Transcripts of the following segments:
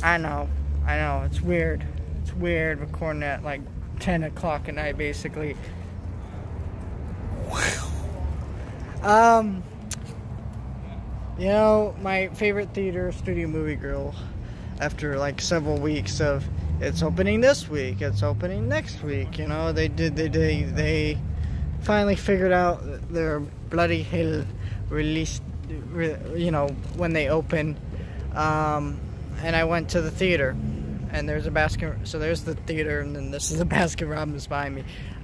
I know, it's weird. It's weird recording at like 10 o'clock at night, basically. You know, my favorite theater, Studio Movie Grill, after like several weeks of it's opening this week, it's opening next week, you know, they finally figured out their bloody hell release, you know, when they open. And I went to the theater, and there's a so there's the theater, and then this is the Baskin Robbins behind me.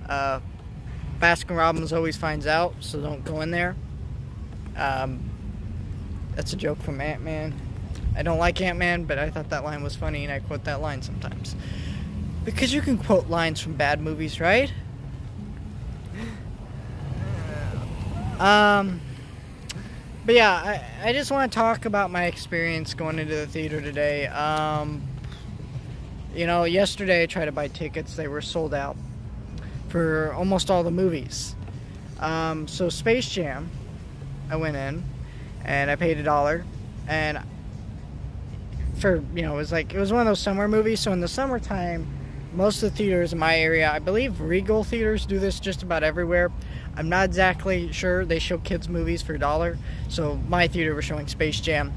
Baskin Robbins always finds out, so don't go in there. That's a joke from Ant-Man. I don't like Ant-Man, but I thought that line was funny, and I quote that line sometimes. Because you can quote lines from bad movies, right? But yeah, I just want to talk about my experience going into the theater today. You know, yesterday I tried to buy tickets. They were sold out for almost all the movies. So Space Jam, I went in, and I paid $1. And for, you know, it was one of those summer movies. So in the summertime, most of the theaters in my area, I believe Regal theaters do this just about everywhere. I'm not exactly sure. They show kids movies for $1. So my theater was showing Space Jam,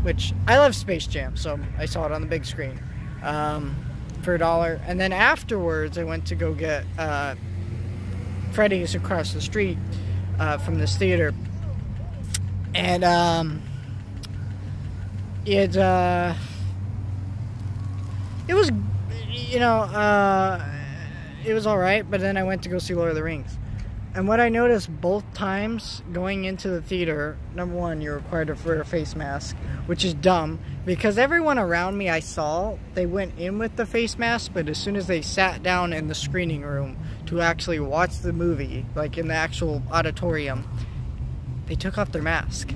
which I love Space Jam, so I saw it on the big screen for $1. And then afterwards, I went to go get Freddy's across the street from this theater. And it was, you know, it was alright, but then I went to go see Lord of the Rings. And what I noticed both times going into the theater, number one, you're required to wear a face mask, which is dumb, because everyone around me I saw, they went in with the face mask, but as soon as they sat down in the screening room to actually watch the movie, like in the actual auditorium, they took off their mask.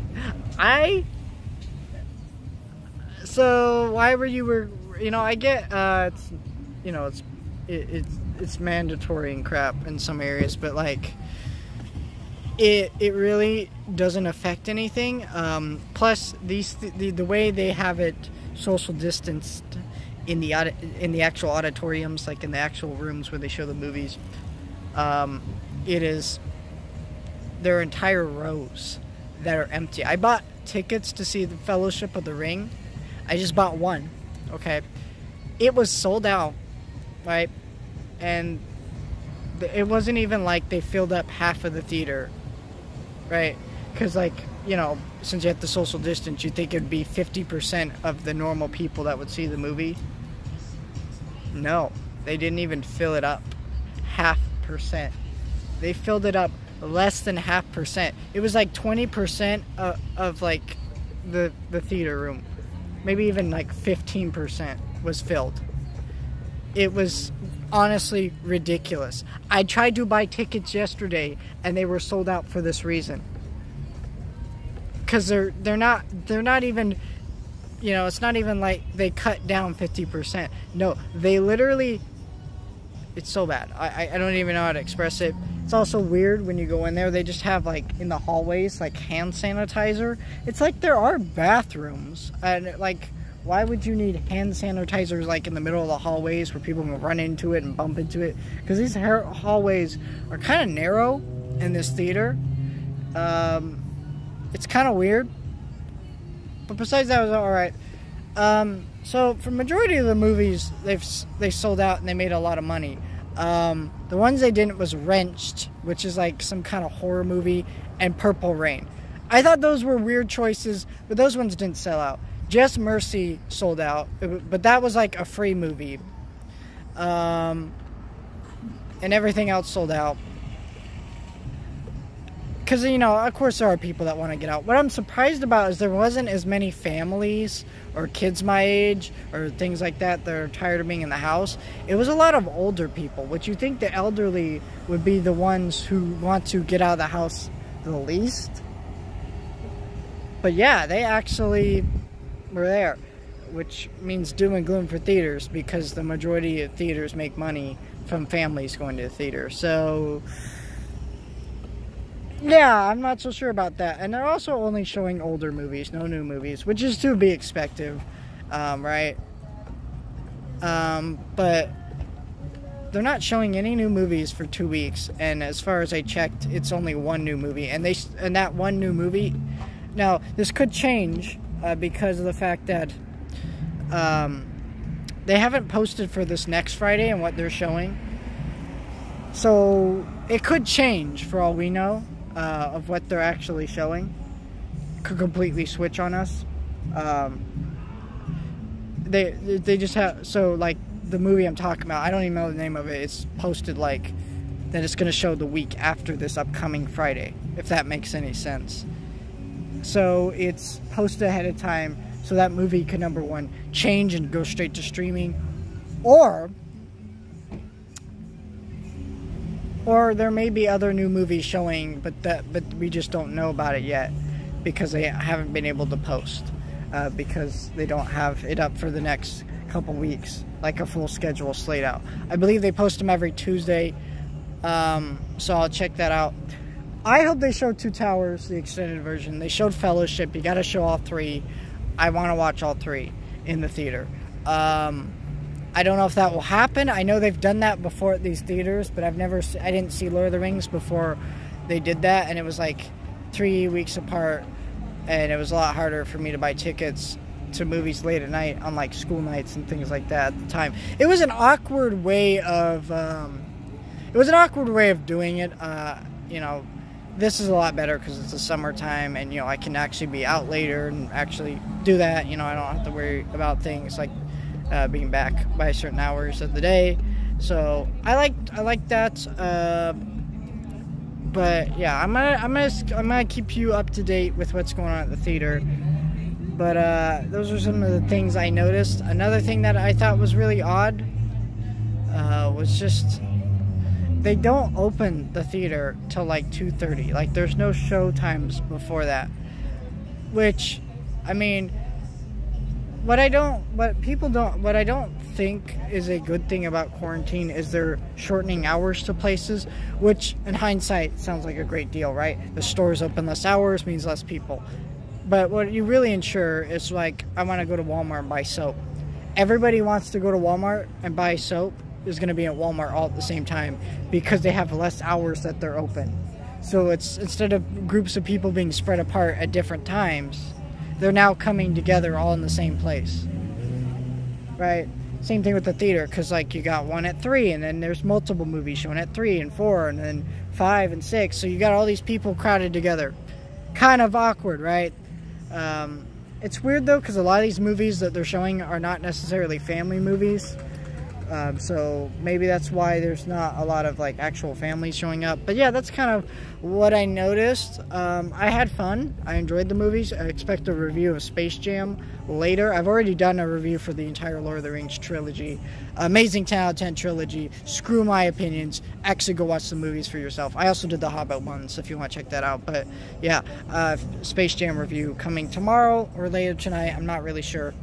So why were you, you know, I get, it's, you know, it's mandatory and crap in some areas, but like it really doesn't affect anything. Plus the way they have it social distanced in the actual auditoriums, like in the actual rooms where they show the movies, it is their entire rows that are empty. I bought tickets to see the Fellowship of the Ring. I just bought one. Okay, it was sold out, right? And it wasn't even like they filled up half of the theater, right? Because, like, you know, since you have the social distance, you'd think it'd be 50% of the normal people that would see the movie. No, they didn't even fill it up 0.5%. They filled it up less than 0.5%. It was like 20% of like the theater room. Maybe even like 15% was filled. It was honestly ridiculous. I tried to buy tickets yesterday and they were sold out for this reason. Cause they're not even, you know, it's not even like they cut down 50%. No, they literally, it's so bad. I don't even know how to express it. It's also weird when you go in there, they just have like in the hallways like hand sanitizer. It's like there are bathrooms, and like, why would you need hand sanitizers like in the middle of the hallways where people can run into it and bump into it? Because these hallways are kind of narrow in this theater. It's kind of weird, but besides that, it was all right. So for majority of the movies, they sold out and they made a lot of money. The ones they didn't was Wrenched, which is like some kind of horror movie, and Purple Rain. I thought those were weird choices, but those ones didn't sell out. Just Mercy sold out, but that was like a free movie. And everything else sold out. Because, you know, of course there are people that want to get out. What I'm surprised about is there wasn't as many families or kids my age or things like that are tired of being in the house. It was a lot of older people, which you think the elderly would be the ones who want to get out of the house the least. But yeah, they actually were there, which means doom and gloom for theaters, because the majority of theaters make money from families going to the theater. So yeah, I'm not so sure about that. And they're also only showing older movies, no new movies, which is to be expected. right? But they're not showing any new movies for 2 weeks, and as far as I checked, it's only one new movie, and that one new movie. Now, this could change because of the fact that they haven't posted for this next Friday and what they're showing. So it could change for all we know of what they're actually showing. Could completely switch on us. They just have, so like the movie I'm talking about, I don't even know the name of it. It's posted like that it's going to show the week after this upcoming Friday, if that makes any sense. So it's posted ahead of time so that movie could, number one, change and go straight to streaming, or there may be other new movies showing, but we just don't know about it yet because they haven't been able to post because they don't have it up for the next couple weeks, like a full schedule slate out. I believe they post them every Tuesday, so I'll check that out. I hope they show Two Towers, the extended version. They showed Fellowship. You got to show all three. I want to watch all three in the theater. I don't know if that will happen. I know they've done that before at these theaters, but I didn't see Lord of the Rings before they did that, and it was like 3 weeks apart, and it was a lot harder for me to buy tickets to movies late at night on like school nights and things like that at the time. It was an awkward way of doing it. You know, this is a lot better because it's the summertime, and you know I can actually be out later and actually do that. You know, I don't have to worry about things like being back by certain hours of the day. So I like that. But yeah, I'm gonna keep you up to date with what's going on at the theater. But those are some of the things I noticed. Another thing that I thought was really odd was just they don't open the theater till like 2:30. Like there's no show times before that. Which, I mean, what I don't think is a good thing about quarantine is they're shortening hours to places, which in hindsight sounds like a great deal, right? The stores open less hours means less people. But what you really ensure is like, I want to go to Walmart and buy soap. Everybody wants to go to Walmart and buy soap is going to be at Walmart all at the same time because they have less hours that they're open. So it's, instead of groups of people being spread apart at different times, they're now coming together all in the same place, right? Same thing with the theater, because like you got one at 3, and then there's multiple movies showing at 3 and 4, and then 5 and 6. So you got all these people crowded together. Kind of awkward, right? It's weird though, because a lot of these movies that they're showing are not necessarily family movies. So maybe that's why there's not a lot of like actual families showing up. But yeah, that's kind of what I noticed. I had fun. I enjoyed the movies. I expect a review of Space Jam later. I've already done a review for the entire Lord of the Rings trilogy. Amazing 10 out of 10 trilogy. Screw my opinions. Actually go watch the movies for yourself. I also did the Hobbit ones if you want to check that out. But yeah, Space Jam review coming tomorrow or later tonight. I'm not really sure.